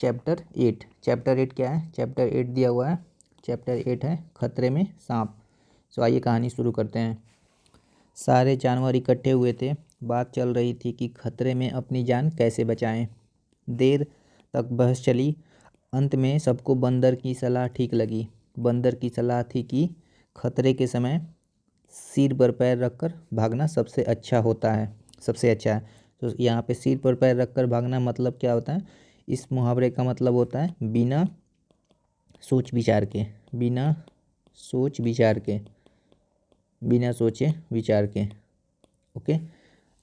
Chapter 8 क्या है? Chapter 8 दिया हुआ है, चैप्टर 8 है खतरे में सांप। सो आइए कहानी शुरू करते हैं। सारे जानवर इकट्ठे हुए थे। बात चल रही थी कि खतरे में अपनी जान कैसे बचाएं। देर तक बहस चली। अंत में सबको बंदर की सलाह ठीक लगी। बंदर की सलाह थी कि खतरे के समय सिर पर पैर रखकर भागना सबसे अच्छा होता है, सबसे अच्छा है। तो यहाँ पे सिर पर पैर रखकर भागना मतलब क्या होता है? इस मुहावरे का मतलब होता है बिना सोच विचार के, बिना सोच विचार के, बिना सोचे विचार के। ओके,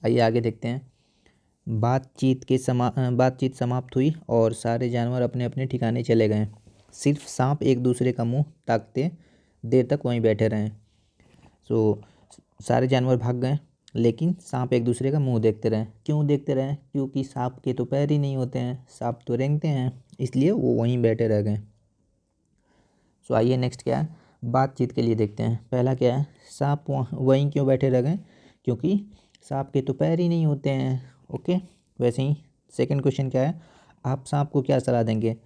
आइए आगे देखते हैं। बातचीत समाप्त हुई और सारे जानवर अपने अपने ठिकाने चले गए। सिर्फ सांप एक दूसरे का मुंह ताकते देर तक वहीं बैठे रहे। सो सारे जानवर भाग गए, लेकिन सांप एक दूसरे का मुंह देखते रहे। क्यों देखते रहे? क्योंकि सांप के तो पैर ही नहीं होते हैं, सांप तो रेंगते हैं, इसलिए वो वहीं बैठे रह गए। सो आइए नेक्स्ट क्या है, बातचीत के लिए देखते हैं। पहला क्या है, सांप वहीं क्यों बैठे रह गए? क्योंकि सांप के तो पैर ही नहीं होते हैं। ओके, वैसे ही सेकंड क्वेश्चन क्या है, आप सांप को क्या सलाह देंगे?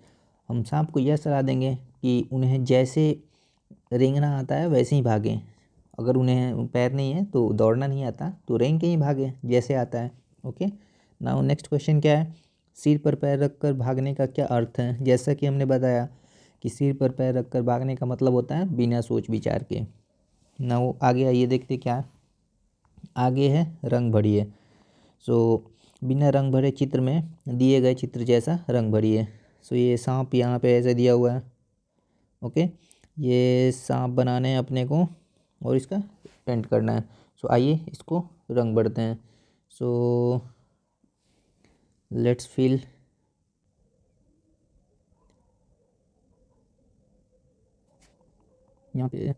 हम सांप को यह सलाह देंगे कि उन्हें जैसे रेंगना आता है वैसे ही भागें। अगर उन्हें पैर नहीं है तो दौड़ना नहीं आता तो रेंग के ही भागें जैसे आता है। ओके, नाउ नेक्स्ट क्वेश्चन क्या है, सिर पर पैर रखकर भागने का क्या अर्थ है? जैसा कि हमने बताया कि सिर पर पैर रखकर भागने का मतलब होता है बिना सोच विचार के। नाउ आगे आइए देखते क्या है। आगे है रंग भरिए। सो बिना रंग भरे चित्र में दिए गए चित्र जैसा रंग भरिए। सो ये सांप यहाँ पे ऐसे दिया हुआ है। ओके, ये सांप बनाने हैं अपने को और इसका पेंट करना है। सो आइए इसको रंग भरते हैं। So let's fill. यहाँ पे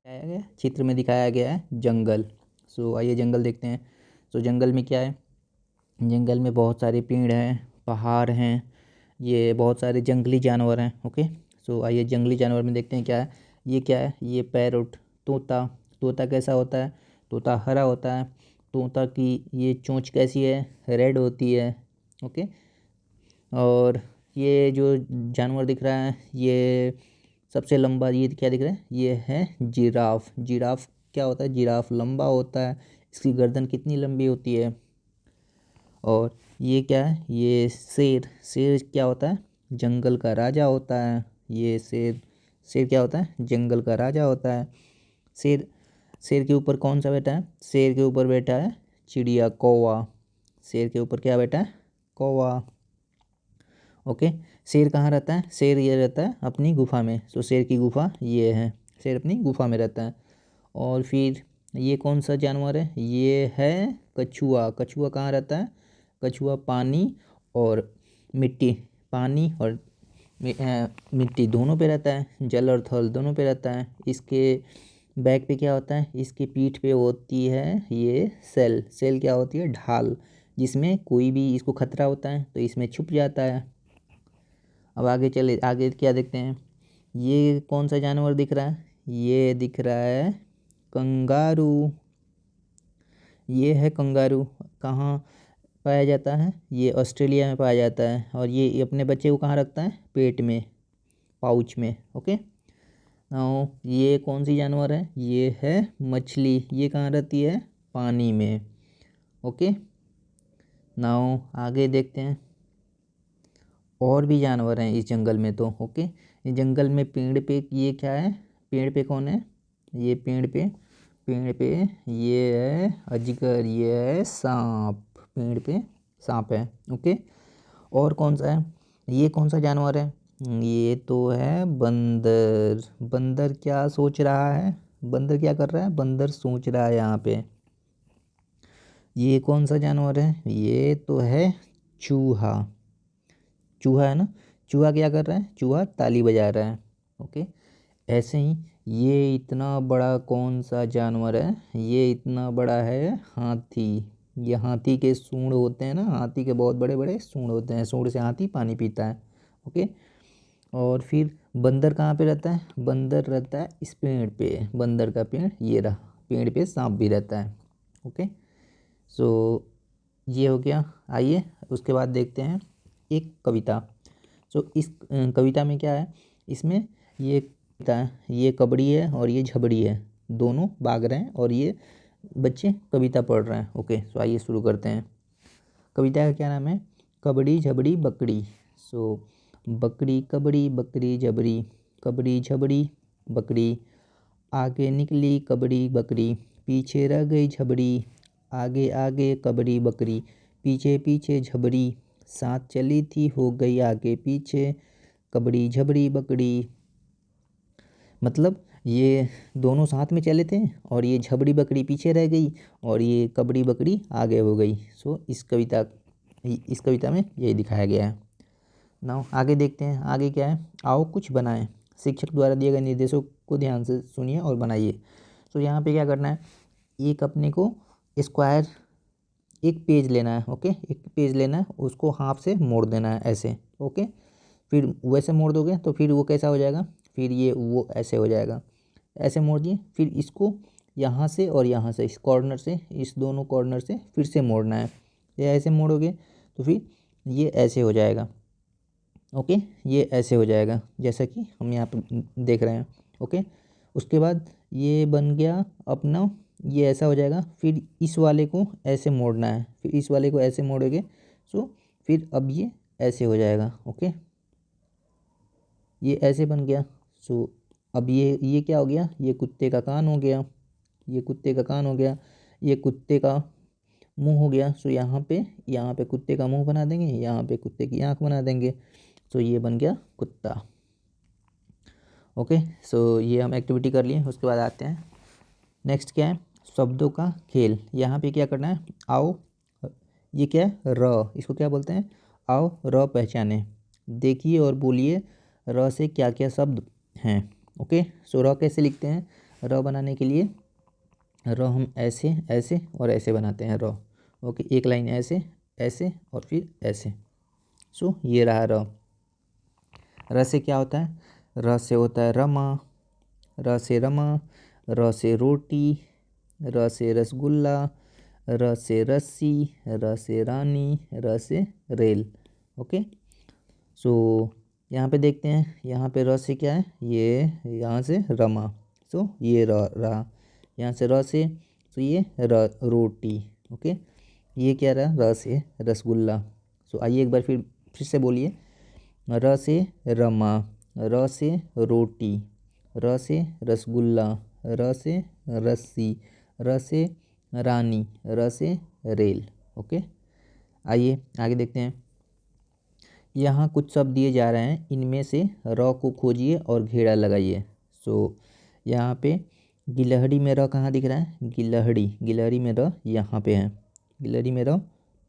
दिखाया गया चित्र में दिखाया गया है जंगल। सो आइए जंगल देखते हैं। सो जंगल में क्या है, जंगल में बहुत सारे पेड़ हैं, पहाड़ हैं, ये बहुत सारे जंगली जानवर हैं। ओके, सो आइए जंगली जानवर में देखते हैं क्या है। ये क्या है, ये पैरोट, तोता। तोता कैसा होता है? तोता हरा होता है। तोता की ये चोंच कैसी है? रेड होती है। ओके, और ये जो जानवर दिख रहा है, ये सबसे लंबा, ये क्या दिख रहा है? ये है जिराफ। जिराफ क्या होता है? जिराफ लंबा होता है। इसकी गर्दन कितनी लंबी होती है? और ये क्या है? ये शेर। शेर क्या होता है? जंगल का राजा होता है। ये शेर, शेर क्या होता है? जंगल का राजा होता है। शेर, शेर के ऊपर कौन सा बैठा है? शेर के ऊपर बैठा है चिड़िया, कौवा। शेर के ऊपर क्या बैठा है? कौवा। ओके, शेर कहाँ रहता है? शेर ये रहता है अपनी गुफा में। तो शेर की गुफा ये है, शेर अपनी गुफा में रहता है। और फिर ये कौन सा जानवर है? ये है कछुआ। कछुआ कहाँ रहता है? कछुआ पानी और मिट्टी, पानी और मिट्टी दोनों पे रहता है, जल और थल दोनों पे रहता है। इसके बैक पे क्या होता है? इसके पीठ पे होती है ये सेल। सेल क्या होती है? ढाल, जिसमें कोई भी इसको खतरा होता है तो इसमें छुप जाता है। अब आगे चले, आगे क्या देखते हैं। ये कौन सा जानवर दिख रहा है? ये दिख रहा है कंगारू। ये है कंगारू। कहाँ पाया जाता है? ये ऑस्ट्रेलिया में पाया जाता है। और ये अपने बच्चे को कहाँ रखता है? पेट में, पाउच में। ओके, नाउ ये कौन सी जानवर है? ये है मछली। ये कहाँ रहती है? पानी में। ओके, नाउ आगे देखते हैं। और भी जानवर हैं इस जंगल में तो। ओके, इस जंगल में पेड़ पे ये क्या है? पेड़ पे कौन है? ये पेड़ पे, पेड़ पे ये है अजगर, ये है सांप। पेड़ पे सांप है। ओके, और कौन सा है? ये कौन सा जानवर है? ये तो है बंदर। बंदर क्या सोच रहा है? बंदर क्या कर रहा है? बंदर सोच रहा है यहाँ पे। ये कौन सा जानवर है? ये तो है चूहा। चूहा है ना। चूहा क्या कर रहा है? चूहा ताली बजा रहा है। ओके, ऐसे ही ये इतना बड़ा कौन सा जानवर है? ये इतना बड़ा है हाथी। ये हाथी के सूंड होते हैं ना, हाथी के बहुत बड़े बड़े सूंड होते हैं, सूंड से हाथी पानी पीता है। ओके। और फिर बंदर कहाँ पे रहता है? बंदर रहता है इस पेड़ पे, बंदर का पेड़ ये रहा, पेड़ पे सांप भी रहता है। ओके। सो ये हो गया। आइए उसके बाद देखते हैं एक कविता। सो इस कविता में क्या है? इसमें ये कविता है, ये कबड़ी है और ये झबड़ी है, दोनों भाग रहे हैं और ये बच्चे कविता पढ़ रहे हैं। ओके। सो आइए शुरू करते हैं। कविता का क्या नाम है? कबड़ी झबड़ी बकड़ी। सो बकड़ी कबड़ी बकड़ी झबड़ी, कबड़ी झबड़ी बकड़ी, आगे निकली कबड़ी बकरी, पीछे रह गई झबड़ी, आगे आगे कबड़ी बकरी, पीछे पीछे झबड़ी, साथ चली थी हो गई आगे पीछे, कबड़ी झबड़ी बकड़ी। मतलब ये दोनों साथ में चले थे और ये झबड़ी बकरी पीछे रह गई और ये कबड़ी बकरी आगे हो गई। सो इस कविता में यही दिखाया गया है। नाउ आगे देखते हैं, आगे क्या है? आओ कुछ बनाएं। शिक्षक द्वारा दिए गए निर्देशों को ध्यान से सुनिए और बनाइए। तो यहाँ पे क्या करना है? एक अपने को स्क्वायर एक पेज लेना है। ओके। एक पेज लेना है, उसको हाफ से मोड़ देना है ऐसे। ओके। फिर वैसे मोड़ दोगे तो फिर वो कैसा हो जाएगा? फिर ये वो ऐसे हो जाएगा। ऐसे मोड़ दिए, फिर इसको यहाँ से और यहाँ से, इस कॉर्नर से, इस दोनों कॉर्नर से फिर से मोड़ना है। ये ऐसे मोड़ोगे तो फिर ये ऐसे हो जाएगा। ओके। ये ऐसे हो जाएगा जैसा कि हम यहाँ पे देख रहे हैं। ओके। उसके बाद ये बन गया अपना, ये ऐसा हो जाएगा। फिर इस वाले को ऐसे मोड़ना है, फिर इस वाले को ऐसे मोड़ोगे। सो फिर अब ये ऐसे हो जाएगा। ओके। ये ऐसे बन गया। सो अब ये क्या हो गया? ये कुत्ते का कान हो गया, ये कुत्ते का कान हो गया, ये कुत्ते का मुंह हो गया। सो यहाँ पे कुत्ते का मुंह बना देंगे, यहाँ पे कुत्ते की आँख बना देंगे। सो ये बन गया कुत्ता। ओके। सो ये हम एक्टिविटी कर लिए। उसके बाद आते हैं नेक्स्ट क्या है? शब्दों का खेल। यहाँ पे क्या करना है? आओ, ये क्या है? र, इसको क्या बोलते हैं? आओ र पहचाने, देखिए और बोलिए र से क्या क्या शब्द हैं। ओके। सो र कैसे लिखते हैं? र बनाने के लिए र हम ऐसे ऐसे और ऐसे बनाते हैं र। ओके। एक लाइन ऐसे ऐसे और फिर ऐसे। सो ये रहा र। र से क्या होता है? र से होता है रमा, र से रमा, र से रोटी, र से रसगुल्ला, र से रस्सी, र से रानी, र से रेल। ओके। सो यहाँ पे देखते हैं, यहाँ पे र से क्या है? ये यहाँ से रमा। सो ये र रहा। यहाँ से र से तो ये रोटी। ओके। ये क्या रहा? र से रसगुल्ला। सो आइए एक बार फिर से बोलिए। र से रमा, र से रोटी, र से रसगुल्ला, र से रस्सी, र से रानी, र से रेल। ओके। आइए आगे देखते हैं। यहाँ कुछ शब्द दिए जा रहे हैं, इनमें से र को खोजिए और घेरा लगाइए। सो यहाँ पे गिलहरी में र कहाँ दिख रहा है? गिलहरी, गिलहरी में र यहाँ पे है, गिलहरी में र,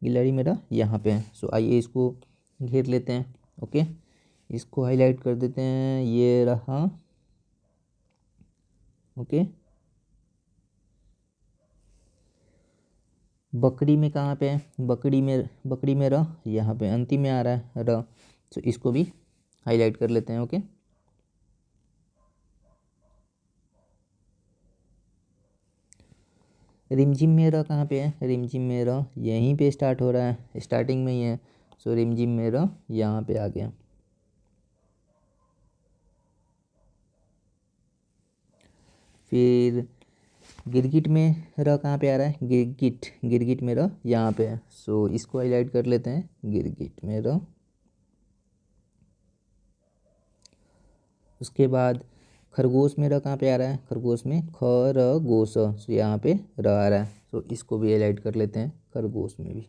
गिलहरी में र यहाँ पे है। सो आइए इसको घेर लेते हैं। ओके। इसको हाईलाइट कर देते हैं, ये रहा। ओके। बकरी में कहाँ पे है? बकरी में र यहाँ पे अंतिम में आ रहा है र। तो इसको भी हाईलाइट कर लेते हैं। ओके। रिमझिम में र कहाँ पे है? रिमझिम में र यहीं पे स्टार्ट हो रहा है, स्टार्टिंग में ही है। सो रिमझिम में र यहाँ पे आ गया। फिर गिरगिट में र कहाँ पे आ रहा है? गिरगिट, गिरगिट में र यहाँ पे है। सो इसको हाईलाइट कर लेते हैं, गिरगिट में र। उसके बाद खरगोश में र कहाँ पे आ रहा है? खरगोश में खरगोश। सो यहाँ पे र आ रहा है। सो इसको भी हाईलाइट कर लेते हैं, खरगोश में भी।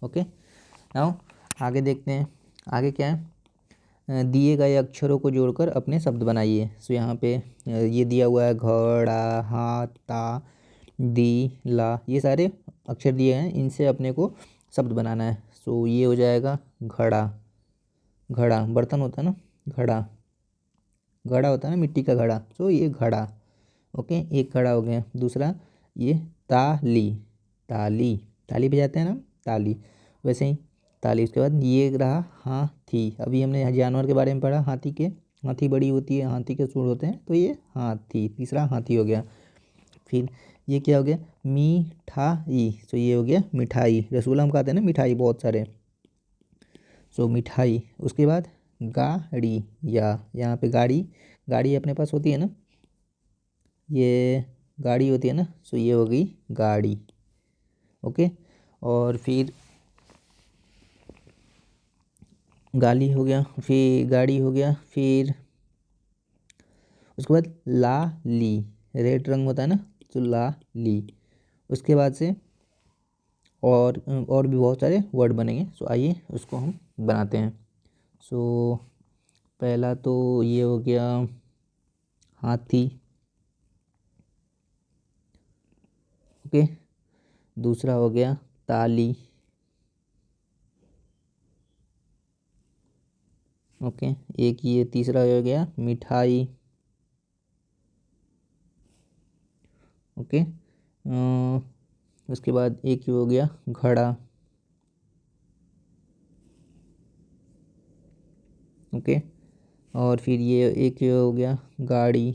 ओके। नाउ आगे देखते हैं, आगे क्या है? दिए गए अक्षरों को जोड़कर अपने शब्द बनाइए। सो यहाँ पे ये दिया हुआ है घड़ा, हाथ, ता, दी, ला, ये सारे अक्षर दिए हैं, इनसे अपने को शब्द बनाना है। सो ये हो जाएगा घड़ा, घड़ा बर्तन होता है ना, घड़ा। घड़ा होता है ना, मिट्टी का घड़ा, सो ये घड़ा। ओके, एक घड़ा हो गया। दूसरा ये ताली, ताली, ताली बजाते हैं ना, ताली, वैसे ही ताली। उसके बाद ये रहा हाथी। अभी हमने जानवर के बारे में पढ़ा, हाथी के, हाथी बड़ी होती है, हाथी के सूंड होते हैं, तो ये हाथी, तीसरा हाथी हो गया। फिर ये क्या हो गया, मिठाई, तो ये हो गया मिठाई। रसगुल्ला हम खाते हैं ना, मिठाई बहुत सारे, सो मिठाई। उसके बाद गाड़ी, या यहाँ पे गाड़ी, गाड़ी अपने पास होती है ना, ये गाड़ी होती है ना, सो ये हो गई गाड़ी। ओके, और फिर गाली हो गया, फिर गाड़ी हो गया, फिर उसके बाद लाली, रेड रंग होता है ना, तो लाली। उसके बाद से और भी बहुत सारे वर्ड बनेंगे, सो आइए उसको हम बनाते हैं। सो पहला तो ये हो गया हाथी। ओके, दूसरा हो गया ताली। ओके, एक ये तीसरा हो गया मिठाई। ओके, उसके बाद एक ये हो गया घड़ा। ओके, और फिर ये एक ये हो गया गाड़ी।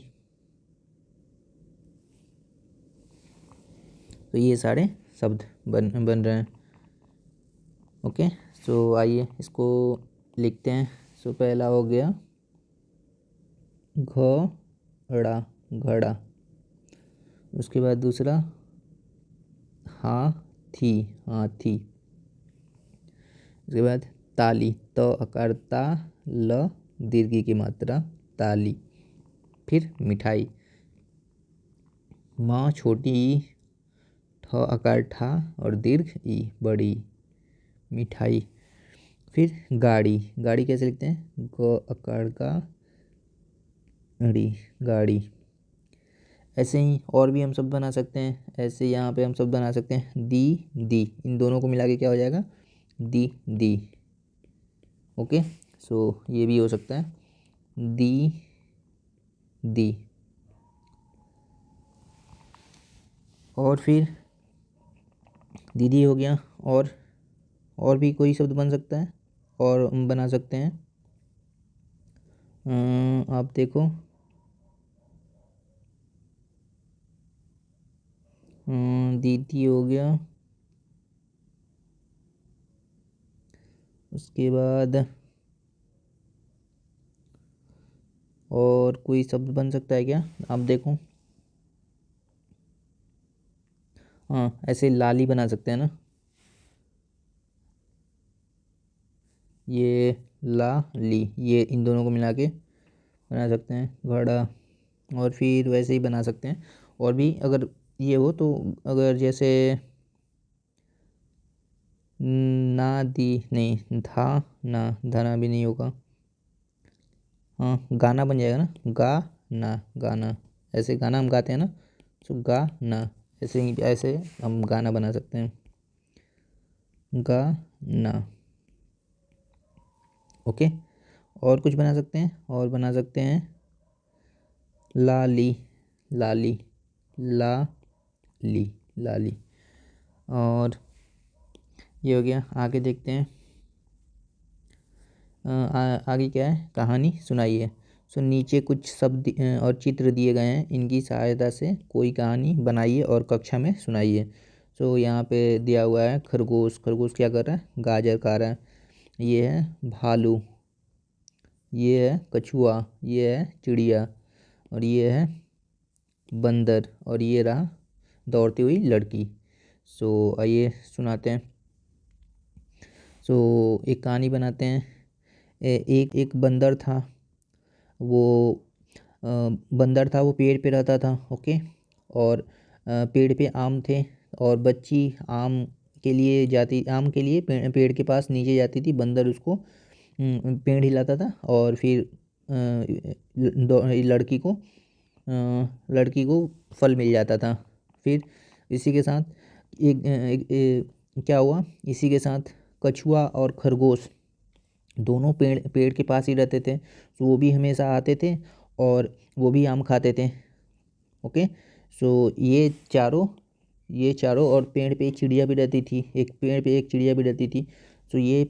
तो ये सारे शब्द बन बन रहे हैं। ओके, सो आइए इसको लिखते हैं। सो पहला हो गया घड़ा, घड़ा। उसके बाद दूसरा हाथी, हाथी। उसके बाद ताली, तो अकार ता, ल दीर्घ की मात्रा, ताली। फिर मिठाई, माँ छोटी ई, ठ अकार ठा और दीर्घ ई, बड़ी, मिठाई। फिर गाड़ी, गाड़ी कैसे लिखते हैं, ग अकार का ड़ी, गाड़ी। ऐसे ही और भी हम सब बना सकते हैं। ऐसे यहाँ पे हम सब बना सकते हैं दी, दी, इन दोनों को मिला के क्या हो जाएगा, दी, दी। ओके, सो ये भी हो सकता है दी, दी। और फिर दीदी हो गया। और भी कोई शब्द बन सकता है, और हम बना सकते हैं। आप देखो, दीदी हो गया। उसके बाद और कोई शब्द बन सकता है क्या, आप देखो। हाँ, ऐसे लाली बना सकते हैं ना, ये ली, ये इन दोनों को मिला के बना सकते हैं घड़ा। और फिर वैसे ही बना सकते हैं और भी अगर ये हो तो, अगर जैसे ना दी, नहीं था ना, धाना भी नहीं होगा। हाँ, गाना बन जाएगा ना, ना, गाना। ऐसे गाना हम गाते हैं ना, तो ना, ऐसे ही, ऐसे हम गाना बना सकते हैं, गाना। ओके, और कुछ बना सकते हैं, और बना सकते हैं लाली, लाली, ली, लाली। और ये हो गया। आगे देखते हैं, आगे क्या है, कहानी सुनाइए। सो नीचे कुछ शब्द और चित्र दिए गए हैं, इनकी सहायता से कोई कहानी बनाइए और कक्षा में सुनाइए। सो यहाँ पे दिया हुआ है खरगोश, खरगोश क्या कर रहा है, गाजर खा रहा है। ये है भालू, ये है कछुआ, ये है चिड़िया, और ये है बंदर, और ये रहा दौड़ती हुई लड़की। सो आइए सुनाते हैं। सो एक कहानी बनाते हैं। एक एक बंदर था। वो बंदर था, वो पेड़ पे रहता था। ओके, और पेड़ पे आम थे, और बच्ची आम के लिए जाती, आम के लिए पेड़ के पास नीचे जाती थी। बंदर उसको पेड़ हिलाता था, और फिर लड़की को फल मिल जाता था। फिर इसी के साथ क्या हुआ, इसी के साथ कछुआ और खरगोश दोनों पेड़ पेड़ के पास ही रहते थे, तो वो भी हमेशा आते थे और वो भी आम खाते थे। ओके, सो ये चारों और पेड़ पे एक चिड़िया भी रहती थी, एक पेड़ पे एक चिड़िया भी रहती थी। सो ये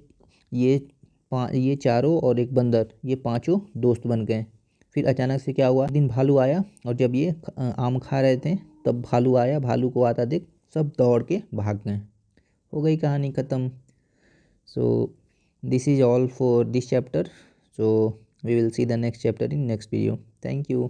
ये चारों और एक बंदर, ये पांचों दोस्त बन गए। फिर अचानक से क्या हुआ, एक दिन भालू आया और जब ये आम खा रहे थे तब भालू आया, भालू को आता देख सब दौड़ के भाग गए। हो गई कहानी ख़त्म। So this is all for this chapter. So we will see the next chapter in next video. Thank you.